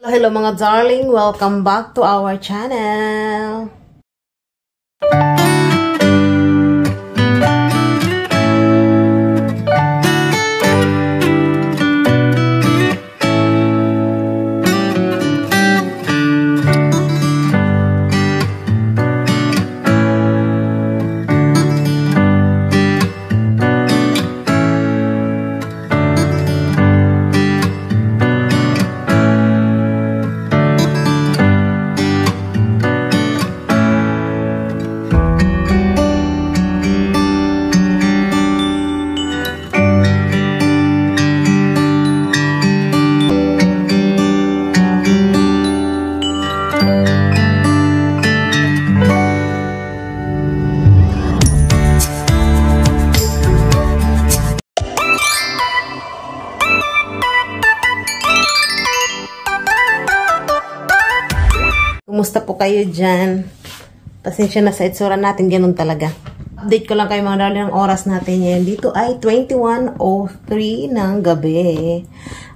Hello mga darling, welcome back to our channel. Kumusta po kayo dyan? Pasensya na sa itsura natin, ganun talaga. Update ko lang kayo mga darling ng oras natin yan. Dito ay 21:03 ng gabi.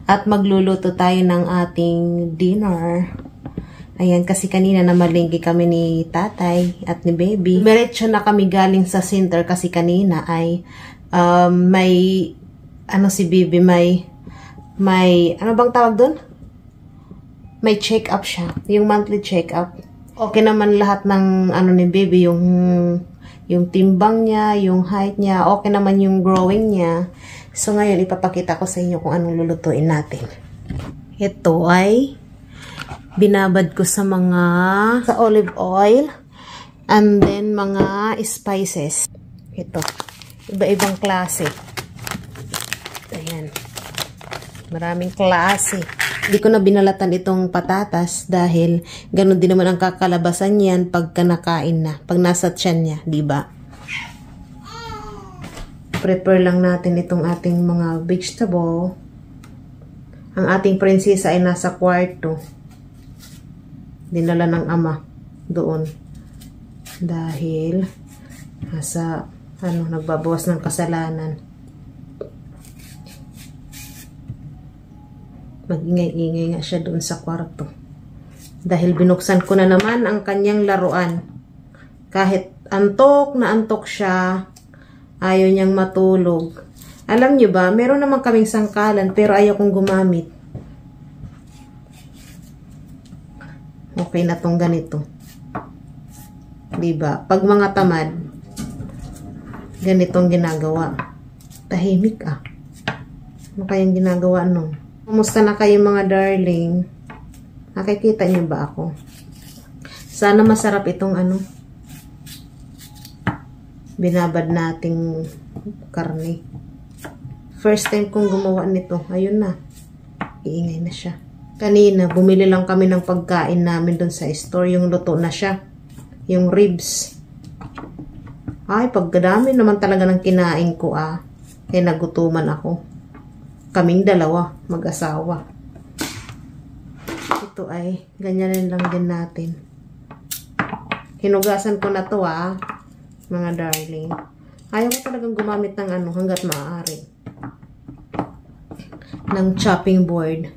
At magluluto tayo ng ating dinner. Ayan, kasi kanina na malingki kami ni tatay at ni baby. Diretso na kami galing sa center kasi kanina ay may, si baby, may, ano bang tawag doon? May check-up siya. Yung monthly check-up. Okay naman lahat ng ni baby. Yung timbang niya, yung height niya. Okay naman yung growing niya. So ngayon, ipapakita ko sa inyo kung anong lulutuin natin. Ito ay binabad ko sa olive oil. And then mga spices. Ito. Iba-ibang klase. Ayan. Maraming klase. Hindi ko na binalatan itong patatas dahil ganun din naman ang kakalabasan niyan pagka nakain na. Pag nasa tiyan niya, di ba? Prepare lang natin itong ating mga vegetable. Ang ating prinsesa ay nasa kwarto. Dinala ng ama doon. Dahil nagbabawas ng kasalanan. Mag-ingay-ingay nga siya doon sa kwarto. Dahil binuksan ko na naman ang kanyang laruan. Kahit antok na antok siya, ayaw niyang matulog. Alam niyo ba, meron naman kaming sangkalan pero ayaw kong gumamit. Okay na tong ganito. Diba? Pag mga tamad, ganitong ginagawa. Tahimik ah. Ano kayang ginagawa nun? Kumusta na kayo mga darling? Nakikita niyo ba ako? Sana masarap itong binabad nating karne. First time kong gumawa nito. Ayun na. Iingay na siya. Kanina, bumili lang kami ng pagkain namin doon sa store. Yung luto na siya. Yung ribs. Ay, pagkadami naman talaga ng kinain ko Kaya nagutuman ako. Kaming dalawa, mag-asawa. Ito ay, ganyanin lang din natin. Hinugasan ko na to mga darling. Ayaw ko talagang gumamit ng hanggat maaari. Ng chopping board.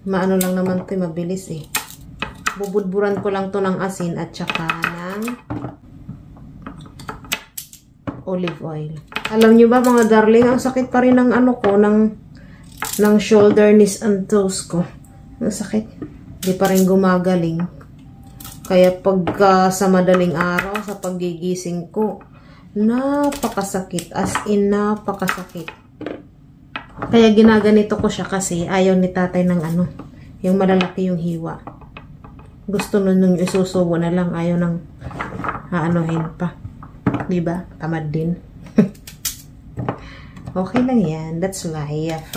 Maano lang naman to, mabilis Bubudburan ko lang to ng asin at saka ng olive oil. Alam niyo ba mga darling, ang sakit pa rin ng ng shoulder, knees and toes ko. Ang sakit. Di pa rin gumagaling. Kaya pagka sa madaling araw, sa paggigising ko, napakasakit. As in, napakasakit. Kaya ginaganito ko siya kasi ayaw ni tatay ng yung malalaki yung hiwa. Gusto nun nung isusubo na lang, ayaw nang haanuhin pa. Diba? Tamad din. Okay lang yan. That's life.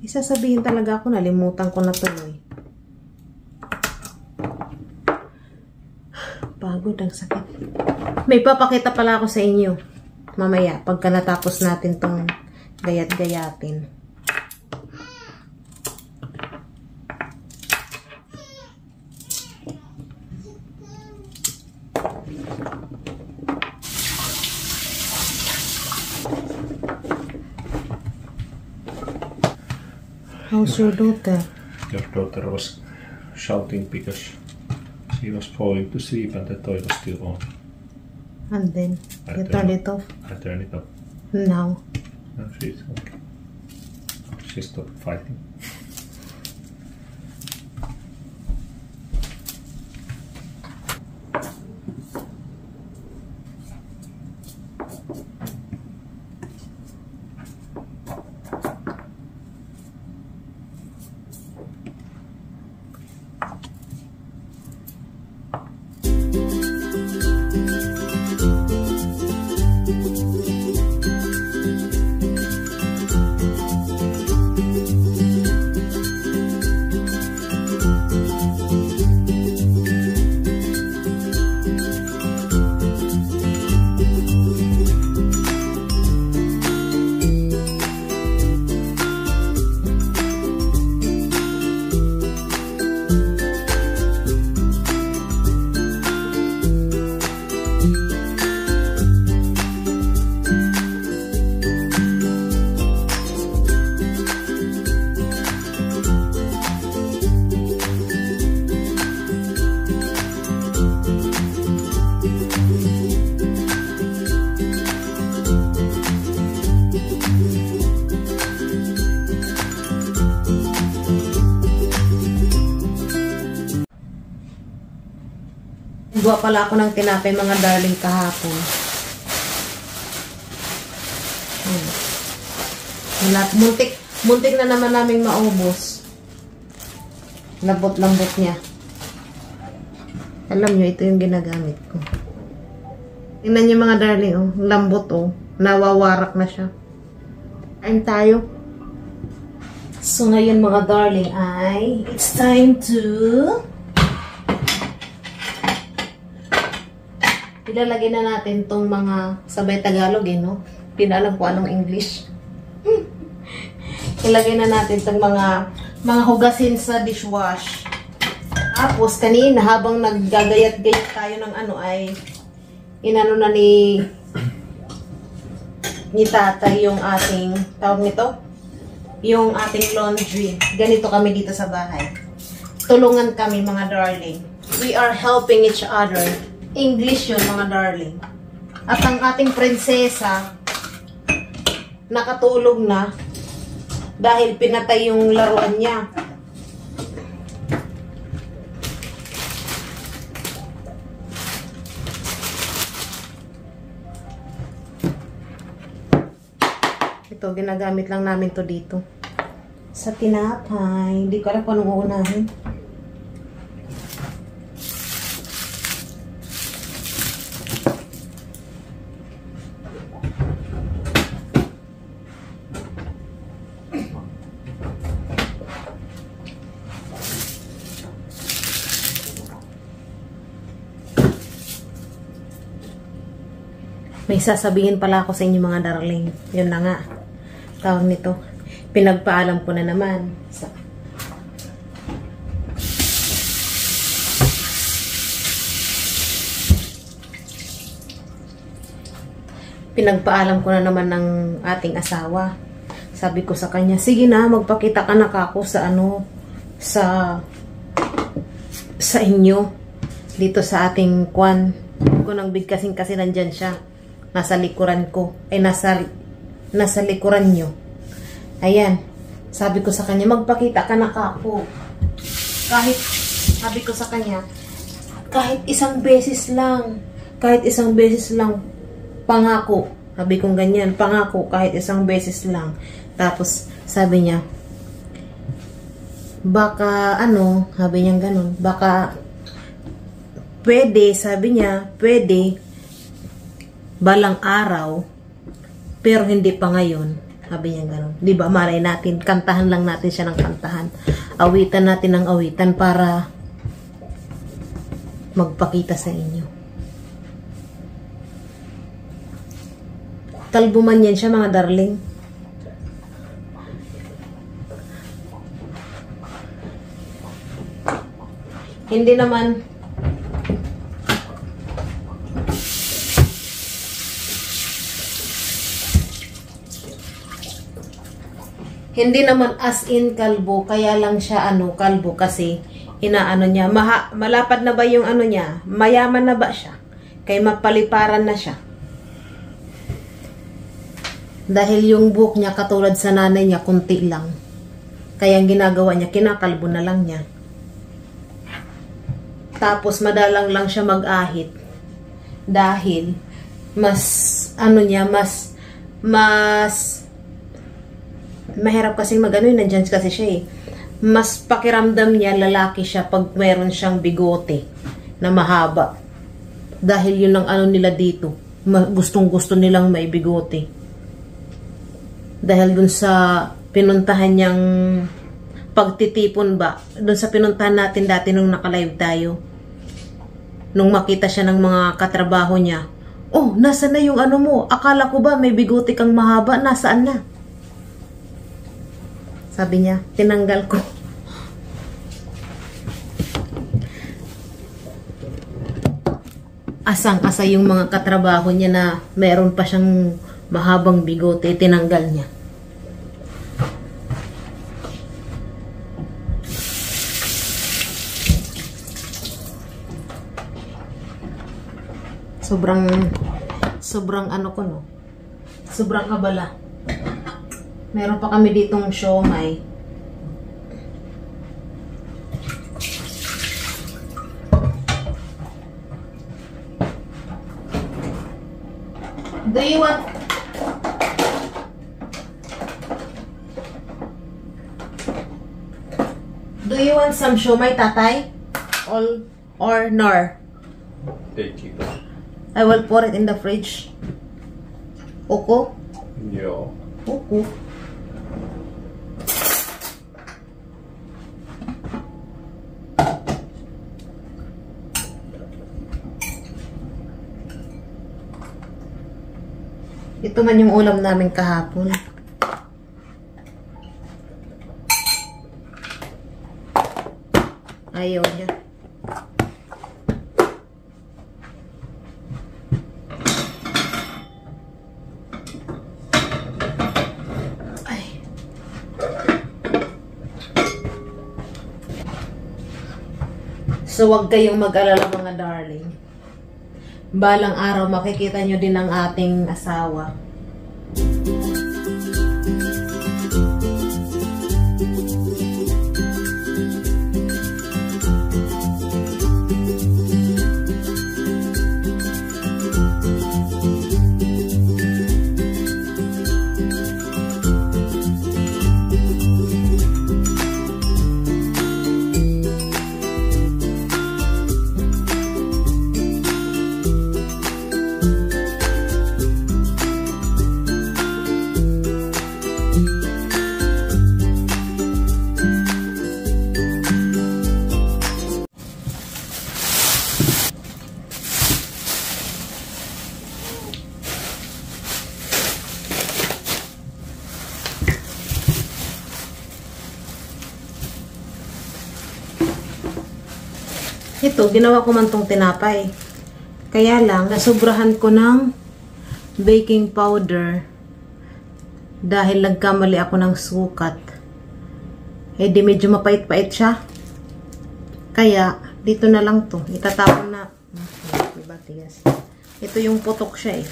Isasabihin talaga ako, nalimutan ko na tuloy. Pagod, ang sakit. May papakita pala ako sa inyo. Mamaya, pagka natapos natin tong gayat-gayatin. How's your daughter? Your daughter was shouting because she was falling to sleep and the toy was still on. And then you turn it off. I turned it off. Now. No, she's okay. She stopped fighting. Gawa pala ako ng tinapay mga darling kahapon. Muntik na naman naming maubos. Lambot niya. Alam nyo, ito yung ginagamit ko. Tingnan nyo mga darling, oh. Lambot, oh. Nawawarak na siya. Kain tayo. So, ngayon mga darling ay it's time to ilalagay na natin tong mga sabay Tagalog, eh, no? Pinalam ko anong English. Ilagay na natin tong mga hugasin sa dishwash. Tapos, kanina, habang naggagayat-gayat tayo ng ano, ay inano na ni tatay yung ating, tawag nito? Yung ating laundry. Ganito kami dito sa bahay. Tulungan kami, mga darling. We are helping each other. English yun, mga darling. At ang ating prinsesa, nakatulog na dahil pinatay yung laruan niya. Ito, ginagamit lang namin to dito. Sa tinapay. Hindi ko alam kung anong uunahin. May sasabihin pala ako sa inyo mga darling. Yun na nga. Tawag nito. Pinagpaalam ko na naman. Pinagpaalam ko na naman ng ating asawa. Sabi ko sa kanya, sige na, magpakita ka na kako sa ano, sa inyo. Dito sa ating kwan. Ko nang bigkasing kasi nandyan siya. Nasa likuran ko. Ay, nasa likuran nyo. Ayan. Sabi ko sa kanya, magpakita ka na kako. Kahit, sabi ko sa kanya, kahit isang beses lang, pangako. Sabi kong ganyan, pangako, kahit isang beses lang. Tapos, sabi niya, baka, ano, sabi niya ganun, baka, pwede, sabi niya, pwede, balang araw, pero hindi pa ngayon. Sabi niya gano'n. Diba, malay natin, kantahan lang natin siya ng kantahan. Awitan natin ng awitan para magpakita sa inyo. Talbuman yan siya, mga darling. Hindi naman Hindi naman as in kalbo, kaya lang siya kalbo kasi inaano niya, malapad na ba yung niya, mayaman na ba siya, kaya mapaliparan na siya. Dahil yung buhok niya katulad sa nanay niya, kunti lang. Kaya ang ginagawa niya, kinakalbo na lang niya. Tapos madalang lang siya mag-ahit. Dahil mas mahirap kasi nandyan kasi siya eh. Mas pakiramdam niya lalaki siya pag meron siyang bigote na mahaba. Dahil yun ang nila dito. Gustong-gusto nilang may bigote. Dahil dun sa pinuntahan niyang pagtitipon ba, dun sa pinuntahan natin dati nung naka-live tayo. Nung makita siya ng mga katrabaho niya, oh, nasa na yung mo? Akala ko ba may bigote kang mahaba? Nasaan na? Sabi niya, tinanggal ko. Asang-asa yung mga katrabaho niya na meron pa siyang mahabang bigote, tinanggal niya. Sobrang ko no. Sobrang abala. Meron pa kami ditong siomai. Do you want some siomai, tatay? Or nor? Take it. I will pour it in the fridge. Oko? Yeah. Oko. Ito man yung ulam namin kahapon. Ayaw niya. Ay. So, wag kayong mag-alala mga darling. Balang araw makikita nyo din ang ating asawa. Ito, ginawa ko man tong tinapay. Kaya lang, nasubrahan ko ng baking powder dahil nagkamali ako ng sukat. Eh, di medyo mapait-pait siya. Kaya, dito na lang to. Itatapon na. Ito yung putok siya eh.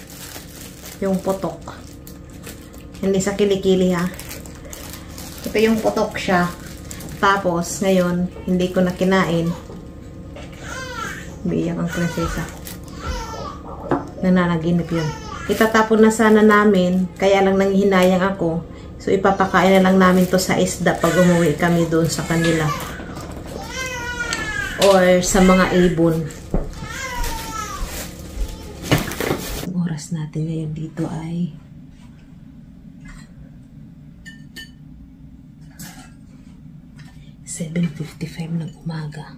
Yung putok. Hindi sa kilikili ha. Ito yung putok siya. Tapos, ngayon, hindi ko na kinain. Biyak ang prinsesa. Nananaginip yun. Itatapon na sana namin, kaya lang nanghihinayang ako. So, ipapakain na lang namin to sa isda pag umuwi kami doon sa kanila. Or sa mga ibon. Ang oras natin ngayon dito ay 7:55 ng umaga.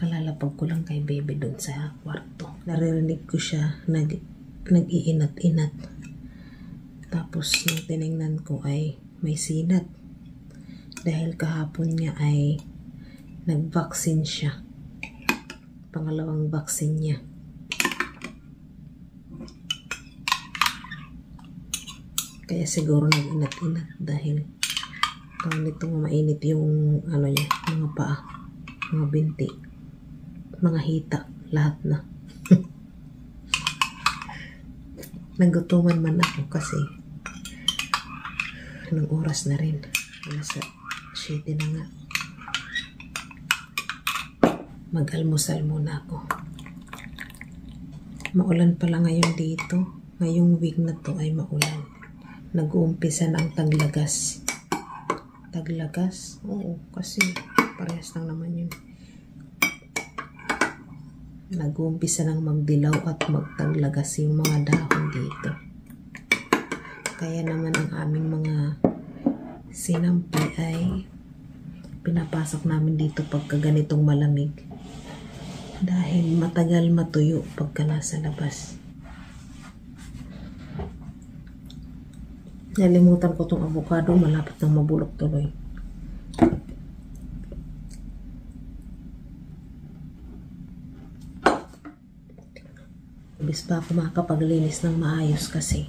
Kalalapag ko lang kay baby doon sa kwarto. Naririnig ko siya nag-iinat-inat. Tapos nung tinignan ko ay may sinat. Dahil kahapon niya ay nag-vaccine siya. Pangalawang vaccine niya. Kaya siguro nag-inat-inat dahil tawag nito mainit yung ano niya, mga paa, mga binti, mga hita, lahat na. Nagutuman man ako kasi anong oras na rin, nasa 7 na nga. Mag-almusal muna ako. Maulan pala ngayon dito. Ngayong week na to ay maulan. Nag-uumpisa na ang taglagas. Taglagas? Oo, kasi parehas lang naman yun. Nag-uumpisa nang magdilaw at magtaglagas yung mga dahon dito. Kaya naman ang aming mga sinampay ay pinapasok namin dito pagka ganitong malamig. Dahil matagal matuyo pagka nasa labas. Nalimutan ko tong avocado, malapit nang mabulok tuloy. Ibis pa ako makapaglinis ng maayos kasi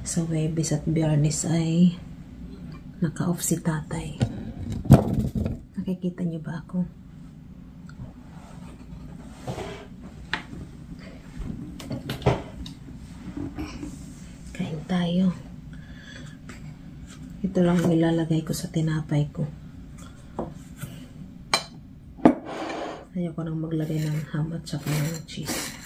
sa Webis at Biyernes ay naka-off si tatay. Nakikita niyo ba ako? Kain tayo. Ito lang ilalagay ko sa tinapay ko. Ayoko nang maglagay ng ham at saka ng cheese.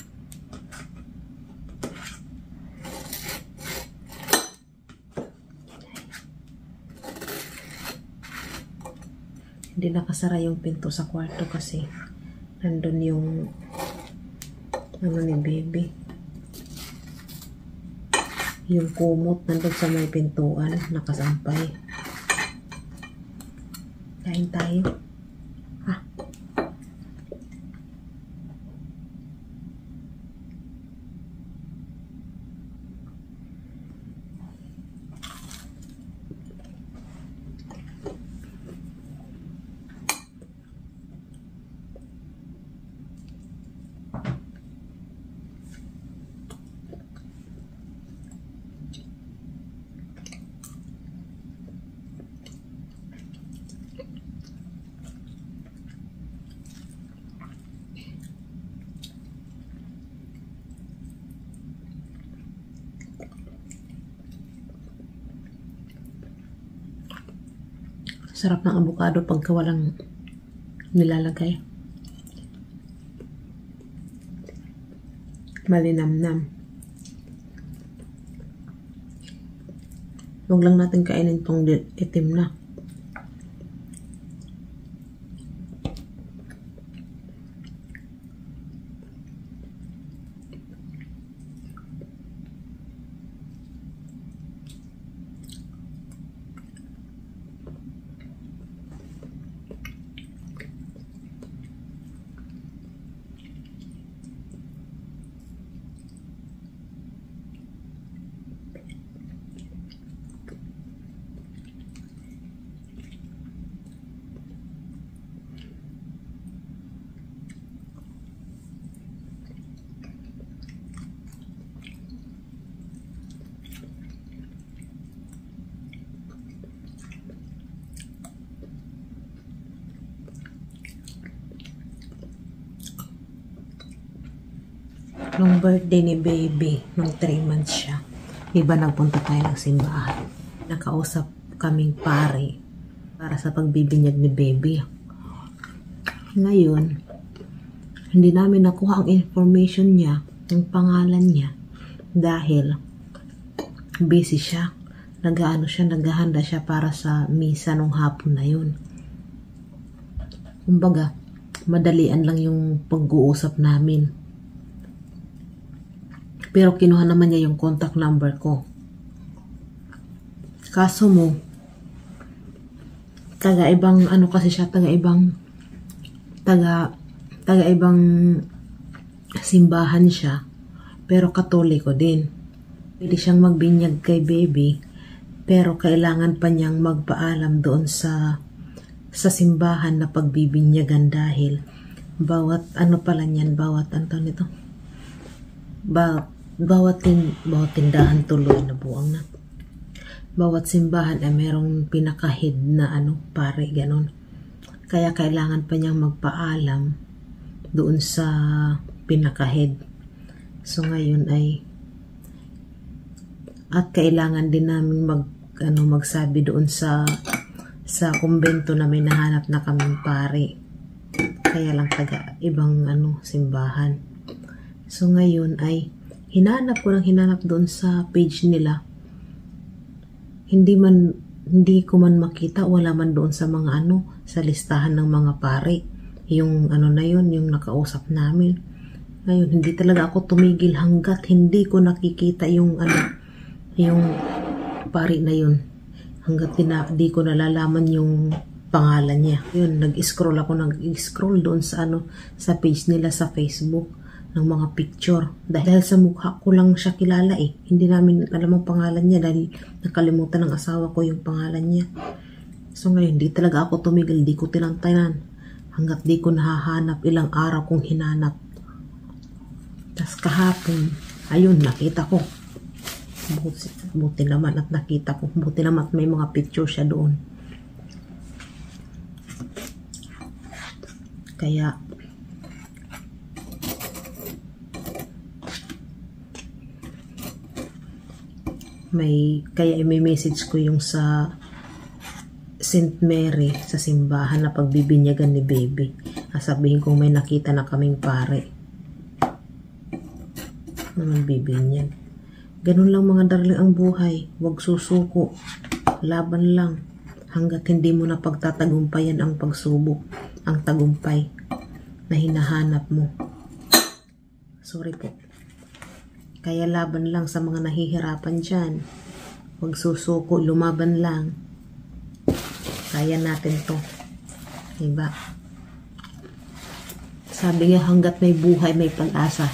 Hindi nakasara yung pinto sa kwarto kasi nandun yung ano ni baby. Yung kumot nandun sa may pintuan, nakasampay. Kain tayo. Ha? Sarap ng avocado pagka walang nilalagay. Malinamnam. Huwag lang natin kainin tong itim na. Nung birthday ni baby, nung 3 months siya, iba nagpunta tayo ng simbahan. Nakausap kaming pare para sa pagbibinyag ni baby. Ngayon, hindi namin nakuha ang information niya, ang pangalan niya, dahil busy siya. Naghahanda siya para sa misa nung hapon na yun. Kumbaga, madalian lang yung pag-uusap namin. Pero kinuha naman niya yung contact number ko. Kaso mo, taga-ibang ano kasi siya, taga-ibang simbahan siya. Pero Katoliko din. Pwede siyang magbinyag kay baby, pero kailangan pa niyang magpaalam doon sa simbahan na pagbibinyagan dahil bawat ano pala niyan, bawat tindahan tuloy na buwang na. bawat simbahan ay merong pinaka-head na pare, ganon. Kaya kailangan pa niyang magpaalam doon sa pinaka-head. So ngayon ay at kailangan din namin magsabi doon sa kumbento na may nahanap na kaming pare. Kaya lang taga ibang simbahan. So ngayon ay hinanap doon sa page nila. Hindi ko man makita, wala man doon sa mga sa listahan ng mga pare. Yung na yun, yung nakausap namin. Ngayon, hindi talaga ako tumigil hanggat hindi ko nakikita yung pare na yun. Hanggat di ko nalalaman yung pangalan niya. Yun, nag-scroll doon sa sa page nila sa Facebook ng mga picture. Dahil sa mukha ko lang siya kilala eh. Hindi namin alam ang pangalan niya dahil nakalimutan ng asawa ko yung pangalan niya. So ngayon, di talaga ako tumigil. Di ko tinantanan. Hanggat di ko nahahanap, ilang araw kong hinanap. Tas kahapon, ayun, nakita ko. Buti naman at nakita ko. Buti naman at may mga picture siya doon. Kaya may message ko yung sa St. Mary sa simbahan na pagbibinyagan ni baby. Sabihin kong may nakita na kaming pare na magbibinyag. Ganun lang mga darling ang buhay. Huwag susuko. Laban lang. Hanggat hindi mo na pagtatagumpayan ang pagsubok, ang tagumpay na hinahanap mo. Sorry po. Kaya laban lang sa mga nahihirapan dyan. Huwag susuko, lumaban lang. Kaya natin to. Diba? Sabi nga, hanggat may buhay, may pag-asa.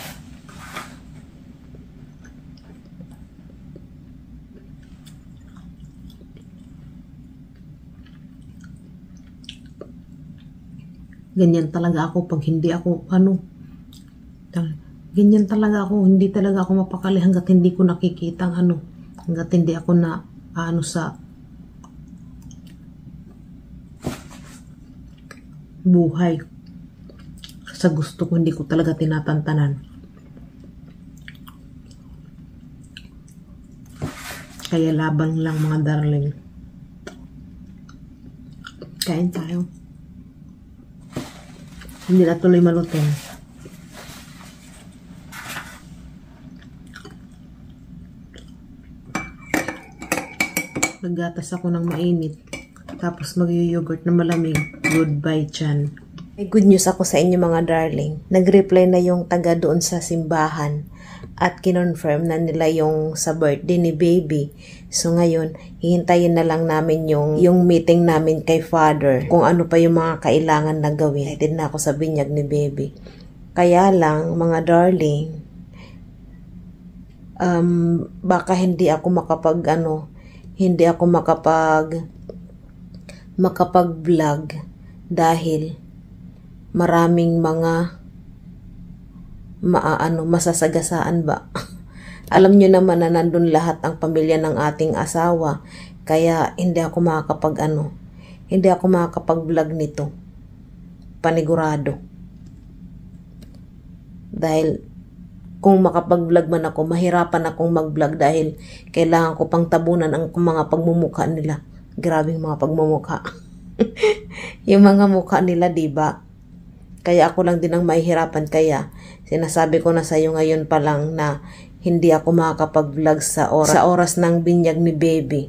Ganyan talaga ako pag hindi ako, ganyan talaga ako, hindi talaga ako mapakali hanggat hindi ko nakikita hanggat hindi ako na, sa buhay. Sa gusto ko, hindi ko talaga tinatantanan. Kaya laban lang mga darling. Kain tayo. Hindi na tuloy malutong. Naggatas ako ng mainit. Tapos mag-yogurt na malamig. Goodbye, Chan. May good news ako sa inyo mga darling. Nag-reply na yung taga doon sa simbahan. At kinonfirm na nila yung sa birthday ni baby. So ngayon, hihintayin na lang namin yung meeting namin kay Father. Kung ano pa yung mga kailangan na gawin. Excited na ako sa binyag ni baby. Kaya lang, mga darling, baka hindi ako makapag-vlog dahil maraming mga masasagasaan ba. Alam nyo naman na nandun lahat ang pamilya ng ating asawa, kaya hindi ako makakapag-vlog nito. Panigurado. Dahil kung makapag-vlog man ako, mahirapan akong mag-vlog dahil kailangan ko pang tabunan ang mga pagmumukha nila. Grabing mga pagmumukha. Yung mga mukha nila, diba? Kaya ako lang din ang mahihirapan. Kaya sinasabi ko na sa iyo ngayon pa lang na hindi ako makakapag-vlog sa oras ng binyag ni baby.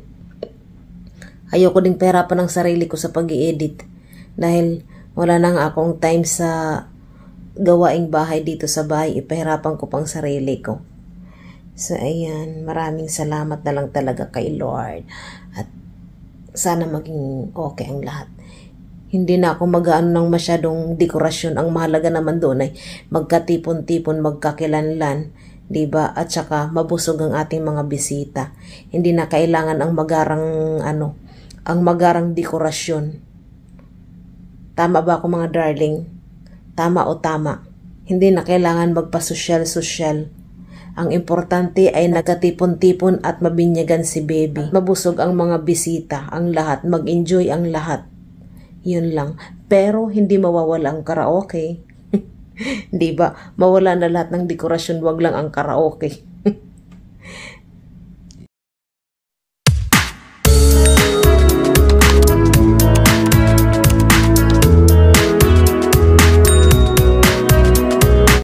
Ayoko ding pahirapan ng sarili ko sa pag-i-edit dahil wala nang akong time sa gawaing bahay dito sa bahay. Ipahirapan ko pang sarili ko. So ayan, maraming salamat na lang talaga kay Lord at sana maging okay ang lahat. Hindi na ako mag-aano ng masyadong dekorasyon. Ang mahalaga naman doon ay magkatipon-tipon, magkakilanlan, diba? At saka mabusog ang ating mga bisita. Hindi na kailangan ang magarang dekorasyon. Tama ba ako mga darling? Tama o tama? Hindi na kailangan magpa-social-social. Ang importante ay nagkatipon-tipon at mabinyagan si baby. Mabusog ang mga bisita, ang lahat, mag-enjoy ang lahat. Yun lang. Pero hindi mawawala ang karaoke. Di ba? Mawala na lahat ng dekorasyon, wag lang ang karaoke.